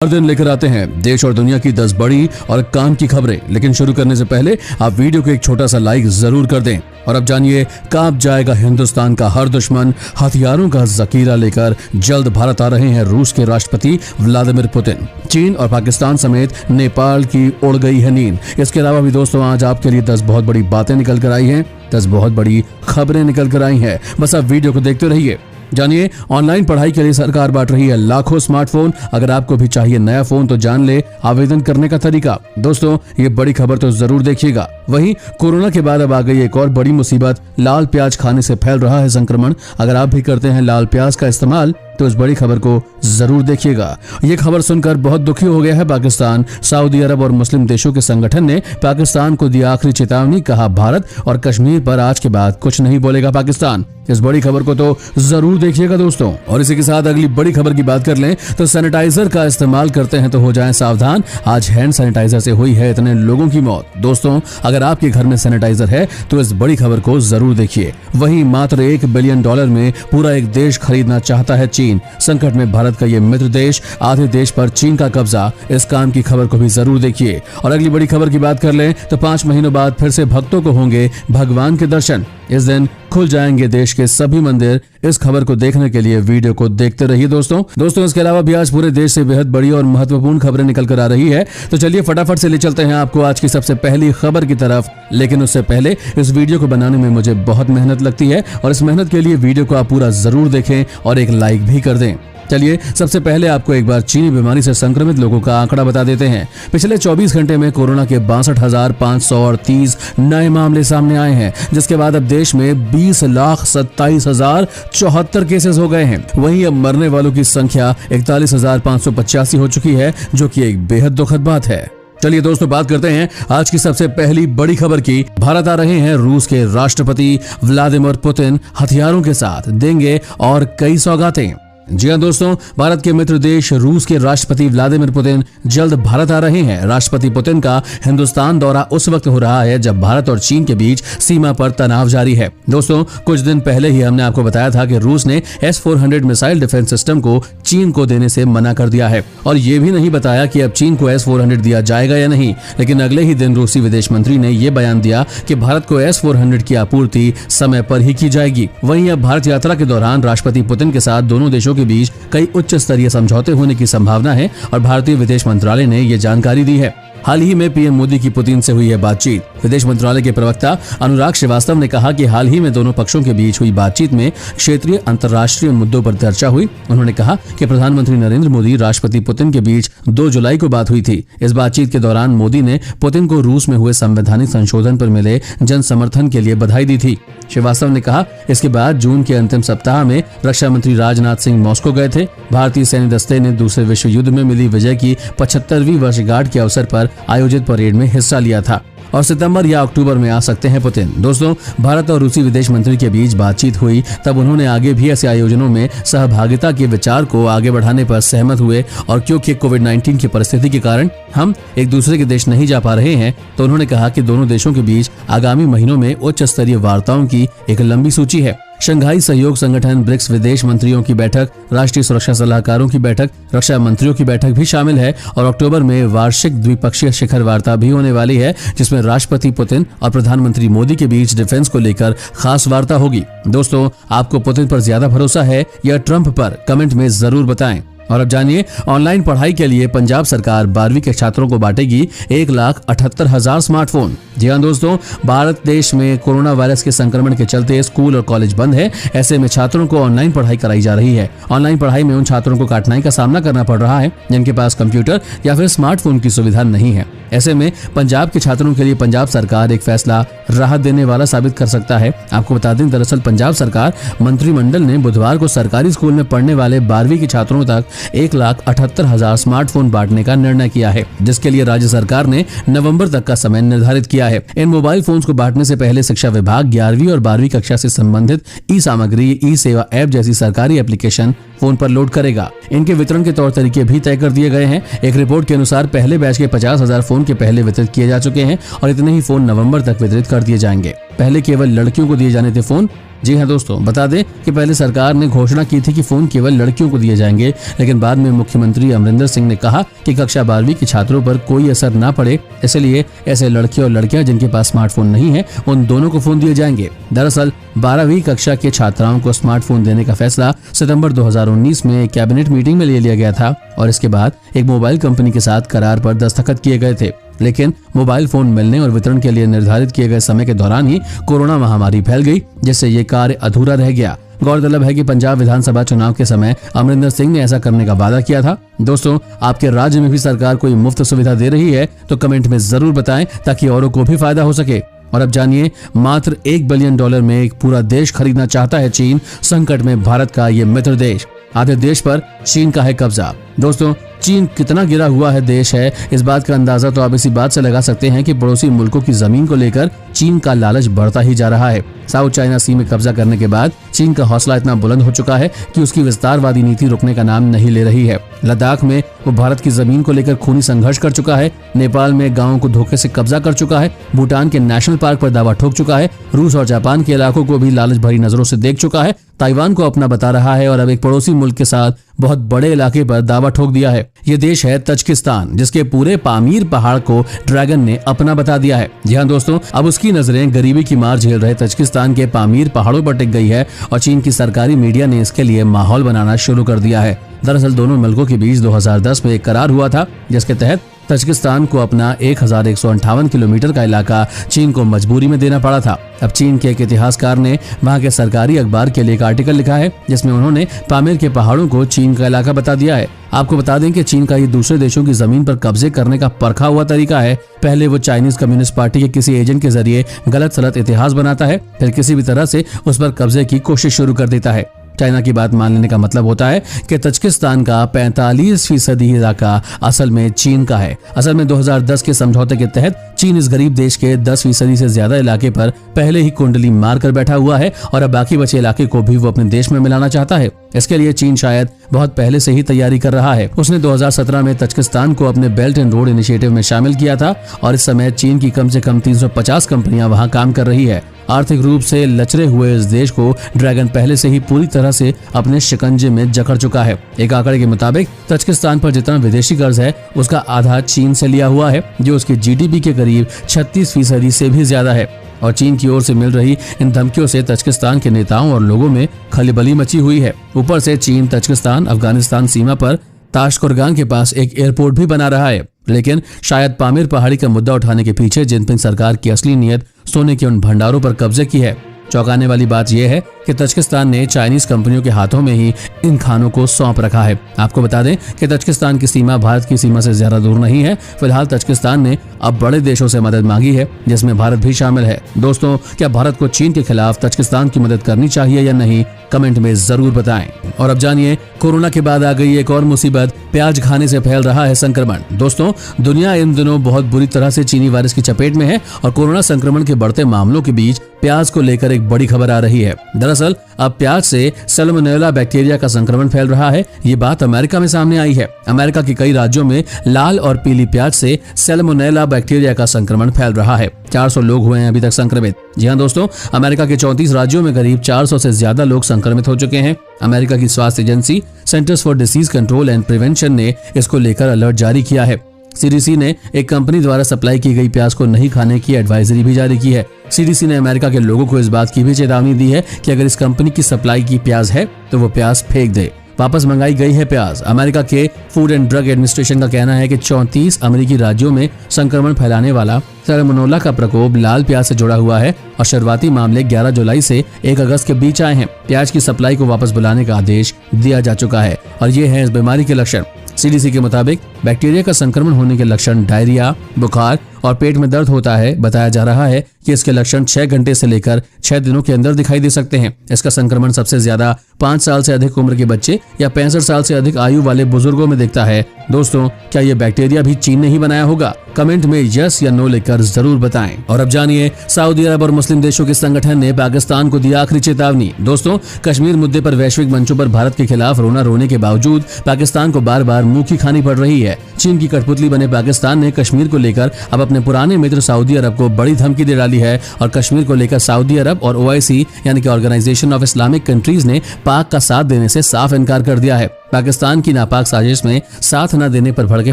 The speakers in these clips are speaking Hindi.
हर दिन लेकर आते हैं देश और दुनिया की 10 बड़ी और काम की खबरें। लेकिन शुरू करने से पहले आप वीडियो को एक छोटा सा लाइक जरूर कर दें। और अब जानिए, कांप जाएगा हिंदुस्तान का हर दुश्मन। हथियारों का जखीरा लेकर जल्द भारत आ रहे हैं रूस के राष्ट्रपति व्लादिमीर पुतिन। चीन और पाकिस्तान समेत नेपाल की उड़ गई है नींद। इसके अलावा भी दोस्तों, आज आपके लिए 10 बहुत बड़ी बातें निकल कर आई हैं, 10 बहुत बड़ी खबरें निकल कर आई हैं। बस आप वीडियो को देखते रहिए। जानिए, ऑनलाइन पढ़ाई के लिए सरकार बांट रही है लाखों स्मार्टफोन। अगर आपको भी चाहिए नया फोन तो जान ले आवेदन करने का तरीका। दोस्तों, ये बड़ी खबर तो जरूर देखिएगा। वहीं कोरोना के बाद अब आ गई एक और बड़ी मुसीबत। लाल प्याज खाने से फैल रहा है संक्रमण। अगर आप भी करते हैं लाल प्याज का इस्तेमाल तो इस बड़ी खबर को जरूर देखिएगा। ये खबर सुनकर बहुत दुखी हो गया है पाकिस्तान। सऊदी अरब और मुस्लिम देशों के संगठन ने पाकिस्तान को दी आखिरी चेतावनी। कहा, भारत और कश्मीर पर आज के बाद कुछ नहीं बोलेगा पाकिस्तान। इस बड़ी खबर को तो जरूर देखिएगा दोस्तों। और इसी के साथ अगली बड़ी खबर की बात कर लें तो सैनिटाइजर का इस्तेमाल करते हैं तो हो जाएं सावधान। आज हैंड सैनिटाइजर से हुई है इतने लोगों की मौत। दोस्तों, अगर आपके घर में सैनिटाइजर है तो इस बड़ी खबर को जरूर देखिए। वहीं मात्र $1 बिलियन में पूरा एक देश खरीदना चाहता है चीन। संकट में भारत का ये मित्र देश, आधे देश पर चीन का कब्जा। इस काम की खबर को भी जरूर देखिए। और अगली बड़ी खबर की बात कर लें तो 5 महीनों बाद फिर से भक्तों को होंगे भगवान के दर्शन। इस दिन खुल जाएंगे देश के सभी मंदिर। इस खबर को देखने के लिए वीडियो को देखते रहिए दोस्तों। इसके अलावा भी आज पूरे देश से बेहद बड़ी और महत्वपूर्ण खबरें निकल कर आ रही है। तो चलिए फटाफट से ले चलते हैं आपको आज की सबसे पहली खबर की तरफ। लेकिन उससे पहले इस वीडियो को बनाने में मुझे बहुत मेहनत लगती है और इस मेहनत के लिए वीडियो को आप पूरा जरूर देखें और एक लाइक भी कर दें। चलिए सबसे पहले आपको एक बार चीनी बीमारी से संक्रमित लोगों का आंकड़ा बता देते हैं। पिछले 24 घंटे में कोरोना के 62,530 नए मामले सामने आए हैं, जिसके बाद अब देश में 20,27,074 केसेस हो गए हैं। वहीं अब मरने वालों की संख्या 41,585 हो चुकी है, जो कि एक बेहद दुखद बात है। चलिए दोस्तों, बात करते हैं आज की सबसे पहली बड़ी खबर की। भारत आ रहे हैं रूस के राष्ट्रपति व्लादिमीर पुतिन। हथियारों के साथ देंगे और कई सौगातें। जी हाँ दोस्तों, भारत के मित्र देश रूस के राष्ट्रपति व्लादिमीर पुतिन जल्द भारत आ रहे हैं। राष्ट्रपति पुतिन का हिंदुस्तान दौरा उस वक्त हो रहा है जब भारत और चीन के बीच सीमा पर तनाव जारी है। दोस्तों, कुछ दिन पहले ही हमने आपको बताया था कि रूस ने S-400 मिसाइल डिफेंस सिस्टम को चीन को देने से मना कर दिया है और ये भी नहीं बताया कि अब चीन को S-400 दिया जाएगा या नहीं। लेकिन अगले ही दिन रूसी विदेश मंत्री ने ये बयान दिया कि भारत को S-400 की आपूर्ति समय पर ही की जाएगी। वहीं अब भारत यात्रा के दौरान राष्ट्रपति पुतिन के साथ दोनों देशों के बीच कई उच्च स्तरीय समझौते होने की संभावना है और भारतीय विदेश मंत्रालय ने ये जानकारी दी है। हाल ही में पीएम मोदी की पुतिन से हुई है बातचीत। विदेश मंत्रालय के प्रवक्ता अनुराग श्रीवास्तव ने कहा कि हाल ही में दोनों पक्षों के बीच हुई बातचीत में क्षेत्रीय अंतर्राष्ट्रीय मुद्दों पर चर्चा हुई। उन्होंने कहा कि प्रधानमंत्री नरेंद्र मोदी राष्ट्रपति पुतिन के बीच 2 जुलाई को बात हुई थी। इस बातचीत के दौरान मोदी ने पुतिन को रूस में हुए संवैधानिक संशोधन पर मिले जन समर्थन के लिए बधाई दी थी। श्रीवास्तव ने कहा, इसके बाद जून के अंतिम सप्ताह में रक्षा मंत्री राजनाथ सिंह मॉस्को गए थे। भारतीय सैन्य दस्ते ने दूसरे विश्व युद्ध में मिली विजय की 75वीं वर्षगांठ के अवसर पर आयोजित परेड में हिस्सा लिया था और सितंबर या अक्टूबर में आ सकते हैं पुतिन। दोस्तों, भारत और रूसी विदेश मंत्री के बीच बातचीत हुई तब उन्होंने आगे भी ऐसे आयोजनों में सहभागिता के विचार को आगे बढ़ाने पर सहमत हुए। और क्योंकि कोविड-19 की परिस्थिति के कारण हम एक दूसरे के देश नहीं जा पा रहे हैं, तो उन्होंने कहा कि दोनों देशों के बीच आगामी महीनों में उच्च स्तरीय वार्ताओं की एक लंबी सूची है। शंघाई सहयोग संगठन, ब्रिक्स विदेश मंत्रियों की बैठक, राष्ट्रीय सुरक्षा सलाहकारों की बैठक, रक्षा मंत्रियों की बैठक भी शामिल है और अक्टूबर में वार्षिक द्विपक्षीय शिखर वार्ता भी होने वाली है, जिसमें राष्ट्रपति पुतिन और प्रधानमंत्री मोदी के बीच डिफेंस को लेकर खास वार्ता होगी। दोस्तों, आपको पुतिन पर ज्यादा भरोसा है या ट्रंप पर? कमेंट में जरूर बताएं। और अब जानिए, ऑनलाइन पढ़ाई के लिए पंजाब सरकार 12वीं के छात्रों को बांटेगी 1,78,000 स्मार्टफोन। जी हाँ दोस्तों, भारत देश में कोरोना वायरस के संक्रमण के चलते स्कूल और कॉलेज बंद है। ऐसे में छात्रों को ऑनलाइन पढ़ाई कराई जा रही है। ऑनलाइन पढ़ाई में उन छात्रों को कठिनाई का सामना करना पड़ रहा है जिनके पास कंप्यूटर या फिर स्मार्टफोन की सुविधा नहीं है। ऐसे में पंजाब के छात्रों के लिए पंजाब सरकार एक फैसला राहत देने वाला साबित कर सकता है। आपको बता दें, दरअसल पंजाब सरकार मंत्रिमंडल ने बुधवार को सरकारी स्कूल में पढ़ने वाले 12वीं के छात्रों तक 1,78,000 स्मार्टफोन बांटने का निर्णय किया है, जिसके लिए राज्य सरकार ने नवंबर तक का समय निर्धारित किया है। इन मोबाइल फोन्स को बांटने से पहले शिक्षा विभाग 11वीं और 12वीं कक्षा से संबंधित ई सामग्री, ई सेवा ऐप जैसी सरकारी एप्लीकेशन फोन पर लोड करेगा। इनके वितरण के तौर तरीके भी तय कर दिए गए हैं। एक रिपोर्ट के अनुसार पहले बैच के 50,000 फोन के पहले वितरित किए जा चुके हैं और इतने ही फोन नवंबर तक वितरित कर दिए जाएंगे। पहले केवल लड़कियों को दिए जाने थे फोन, जी हाँ दोस्तों, बता दें कि पहले सरकार ने घोषणा की थी कि फोन केवल लड़कियों को दिए जाएंगे, लेकिन बाद में मुख्यमंत्री अमरिंदर सिंह ने कहा कि कक्षा 12वीं के छात्रों पर कोई असर न पड़े, इसलिए ऐसे लड़के और लड़कियां जिनके पास स्मार्टफोन नहीं है उन दोनों को फोन दिए जाएंगे। दरअसल 12वीं कक्षा के छात्राओं को स्मार्टफोन देने का फैसला सितंबर 2019 में कैबिनेट मीटिंग में ले लिया गया था और इसके बाद एक मोबाइल कंपनी के साथ करार पर दस्तखत किए गए थे। लेकिन मोबाइल फोन मिलने और वितरण के लिए निर्धारित किए गए समय के दौरान ही कोरोना महामारी फैल गई, जिससे ये कार्य अधूरा रह गया। गौरतलब है कि पंजाब विधानसभा चुनाव के समय अमरिंदर सिंह ने ऐसा करने का वादा किया था। दोस्तों, आपके राज्य में भी सरकार कोई मुफ्त सुविधा दे रही है तो कमेंट में जरूर बताएं ताकि औरों को भी फायदा हो सके। और अब जानिए, मात्र $1 बिलियन में एक पूरा देश खरीदना चाहता है चीन। संकट में भारत का ये मित्र देश। आधे देश पर चीन का है कब्जा। दोस्तों, चीन कितना गिरा हुआ है देश है, इस बात का अंदाजा तो आप इसी बात से लगा सकते हैं कि पड़ोसी मुल्कों की जमीन को लेकर चीन का लालच बढ़ता ही जा रहा है। साउथ चाइना सी में कब्जा करने के बाद चीन का हौसला इतना बुलंद हो चुका है कि उसकी विस्तारवादी नीति रुकने का नाम नहीं ले रही है। लद्दाख में वो भारत की जमीन को लेकर खूनी संघर्ष कर चुका है। नेपाल में गांवों को धोखे से कब्जा कर चुका है। भूटान के नेशनल पार्क पर दावा ठोक चुका है। रूस और जापान के इलाकों को भी लालच भरी नजरों से देख चुका है। ताइवान को अपना बता रहा है और अब एक पड़ोसी मुल्क के साथ बहुत बड़े इलाके पर दावा ठोक दिया है। ये देश है तजिकिस्तान, जिसके पूरे पामीर पहाड़ को ड्रैगन ने अपना बता दिया है। जी हाँ दोस्तों, अब उसकी नजरें गरीबी की मार झेल रहे तजिकिस्तान के पामीर पहाड़ों पर टिक गई है और चीन की सरकारी मीडिया ने इसके लिए माहौल बनाना शुरू कर दिया है। दरअसल दोनों मुल्कों के बीच 2010 में एक करार हुआ था, जिसके तहत तजिकिस्तान को अपना 1158 किलोमीटर का इलाका चीन को मजबूरी में देना पड़ा था। अब चीन के एक इतिहासकार ने वहां के सरकारी अखबार के लिए एक आर्टिकल लिखा है, जिसमें उन्होंने पामीर के पहाड़ों को चीन का इलाका बता दिया है। आपको बता दें कि चीन का ये दूसरे देशों की जमीन पर कब्जे करने का परखा हुआ तरीका है। पहले वो चाइनीज कम्युनिस्ट पार्टी के किसी एजेंट के जरिए गलत सलत इतिहास बनाता है, फिर किसी भी तरह से उस पर कब्जे की कोशिश शुरू कर देता है। चाइना की बात मान लेने का मतलब होता है कि तजिकिस्तान का 45% इलाका असल में चीन का है। असल में 2010 के समझौते के तहत चीन इस गरीब देश के 10% से ज्यादा इलाके पर पहले ही कुंडली मार कर बैठा हुआ है और अब बाकी बचे इलाके को भी वो अपने देश में मिलाना चाहता है। इसके लिए चीन शायद बहुत पहले से ही तैयारी कर रहा है। उसने 2017 में तजिकिस्तान को अपने बेल्ट एंड रोड इनिशिएटिव में शामिल किया था और इस समय चीन की कम से कम 350 कंपनियां वहां काम कर रही है। आर्थिक रूप से लचरे हुए इस देश को ड्रैगन पहले से ही पूरी तरह से अपने शिकंजे में जकड़ चुका है। एक आंकड़े के मुताबिक तजिकिस्तान पर जितना विदेशी कर्ज है उसका आधा चीन से लिया हुआ है, जो उसके जीडीपी के करीब 36% से भी ज्यादा है। और चीन की ओर से मिल रही इन धमकियों से तजिकिस्तान के नेताओं और लोगों में खलबली मची हुई है। ऊपर से चीन तजिकिस्तान अफगानिस्तान सीमा पर ताशकुरगान के पास एक एयरपोर्ट भी बना रहा है। लेकिन शायद पामीर पहाड़ी का मुद्दा उठाने के पीछे जिनपिंग सरकार की असली नीयत सोने के उन भंडारों पर कब्जे की है। चौंकाने वाली बात यह है कि तजिकिस्तान ने चाइनीज कंपनियों के हाथों में ही इन खानों को सौंप रखा है। आपको बता दें कि तजिकिस्तान की सीमा भारत की सीमा से ज्यादा दूर नहीं है। फिलहाल तजिकिस्तान ने अब बड़े देशों से मदद मांगी है, जिसमें भारत भी शामिल है। दोस्तों, क्या भारत को चीन के खिलाफ तजिकिस्तान की मदद करनी चाहिए या नहीं, कमेंट में जरूर बताएं। और अब जानिए, कोरोना के बाद आ गई एक और मुसीबत, प्याज खाने से फैल रहा है संक्रमण। दोस्तों, दुनिया इन दिनों बहुत बुरी तरह से चीनी वायरस की चपेट में है और कोरोना संक्रमण के बढ़ते मामलों के बीच प्याज को लेकर एक बड़ी खबर आ रही है। दरअसल अब प्याज से सैल्मोनेला बैक्टीरिया का संक्रमण फैल रहा है। ये बात अमेरिका में सामने आई है। अमेरिका के कई राज्यों में लाल और पीली प्याज से सैल्मोनेला बैक्टीरिया का संक्रमण फैल रहा है। 400 लोग हुए हैं अभी तक संक्रमित। जी हाँ दोस्तों, अमेरिका के 34 राज्यों में करीब 400 से ज्यादा लोग संक्रमित हो चुके हैं। अमेरिका की स्वास्थ्य agency centres for disease control and prevention ने इसको लेकर अलर्ट जारी किया है। सीडीसी ने एक कंपनी द्वारा सप्लाई की गई प्याज को नहीं खाने की एडवाइजरी भी जारी की है। सीडीसी ने अमेरिका के लोगों को इस बात की भी चेतावनी दी है कि अगर इस कंपनी की सप्लाई की प्याज है तो वो प्याज फेंक दे। वापस मंगाई गई है प्याज। अमेरिका के फूड एंड ड्रग एडमिनिस्ट्रेशन का कहना है कि 34 अमेरिकी राज्यों में संक्रमण फैलाने वाला सैल्मोनेला का प्रकोप लाल प्याज से जुड़ा हुआ है और शुरुआती मामले 11 जुलाई से 1 अगस्त के बीच आए हैं। प्याज की सप्लाई को वापस बुलाने का आदेश दिया जा चुका है और ये है इस बीमारी के लक्षण। सीडीसी के मुताबिक बैक्टीरिया का संक्रमण होने के लक्षण डायरिया, बुखार और पेट में दर्द होता है। बताया जा रहा है कि इसके लक्षण 6 घंटे से लेकर 6 दिनों के अंदर दिखाई दे सकते हैं। इसका संक्रमण सबसे ज्यादा 5 साल से अधिक उम्र के बच्चे या 65 साल से अधिक आयु वाले बुजुर्गों में दिखता है। दोस्तों, क्या ये बैक्टीरिया भी चीन ने ही बनाया होगा? कमेंट में यस या नो लिखकर जरूर बताएं। और अब जानिए, सऊदी अरब और मुस्लिम देशों के संगठन ने पाकिस्तान को दिया आखिरी चेतावनी। दोस्तों, कश्मीर मुद्दे पर वैश्विक मंचों पर भारत के खिलाफ रोना रोने के बावजूद पाकिस्तान को बार बार मुंह की खानी पड़ रही है। चीन की कठपुतली बने पाकिस्तान ने कश्मीर को लेकर अब अपने पुराने मित्र सऊदी अरब को बड़ी धमकी दे डाली है और कश्मीर को लेकर सऊदी अरब और OIC यानी कि ऑर्गेनाइजेशन ऑफ इस्लामिक कंट्रीज ने पाक का साथ देने से साफ इनकार कर दिया है। पाकिस्तान की नापाक साजिश में साथ न देने पर भड़के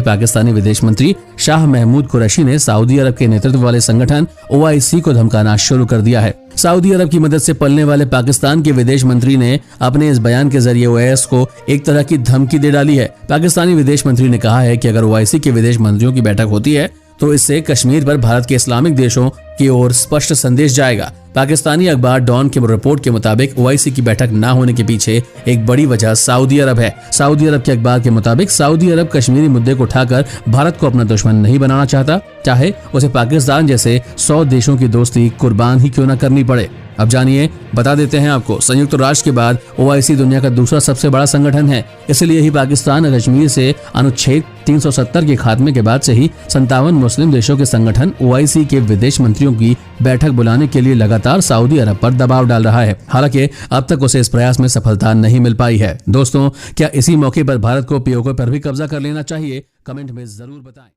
पाकिस्तानी विदेश मंत्री शाह महमूद कुरैशी ने सऊदी अरब के नेतृत्व वाले संगठन OIC को धमकाना शुरू कर दिया है। सऊदी अरब की मदद से पलने वाले पाकिस्तान के विदेश मंत्री ने अपने इस बयान के जरिए OIS को एक तरह की धमकी दे डाली है। पाकिस्तानी विदेश मंत्री ने कहा है कि अगर OIC के विदेश मंत्रियों की बैठक होती है तो इससे कश्मीर पर भारत के इस्लामिक देशों की ओर स्पष्ट संदेश जाएगा। पाकिस्तानी अखबार डॉन के रिपोर्ट के मुताबिक OIC की बैठक न होने के पीछे एक बड़ी वजह सऊदी अरब है। सऊदी अरब के अखबार के मुताबिक सऊदी अरब कश्मीरी मुद्दे को उठाकर भारत को अपना दुश्मन नहीं बनाना चाहता, चाहे उसे पाकिस्तान जैसे 100 देशों की दोस्ती कुर्बान ही क्यों न करनी पड़े। अब जानिए, बता देते हैं आपको, संयुक्त राष्ट्र के बाद OIC दुनिया का दूसरा सबसे बड़ा संगठन है। इसलिए ही पाकिस्तान कश्मीर से अनुच्छेद 370 के खात्मे के बाद से ही 57 मुस्लिम देशों के संगठन OIC के विदेश मंत्रियों की बैठक बुलाने के लिए लगातार सऊदी अरब पर दबाव डाल रहा है। हालांकि अब तक उसे इस प्रयास में सफलता नहीं मिल पाई है। दोस्तों, क्या इसी मौके पर भारत को POK पर भी कब्जा कर लेना चाहिए? कमेंट में जरूर बताएं।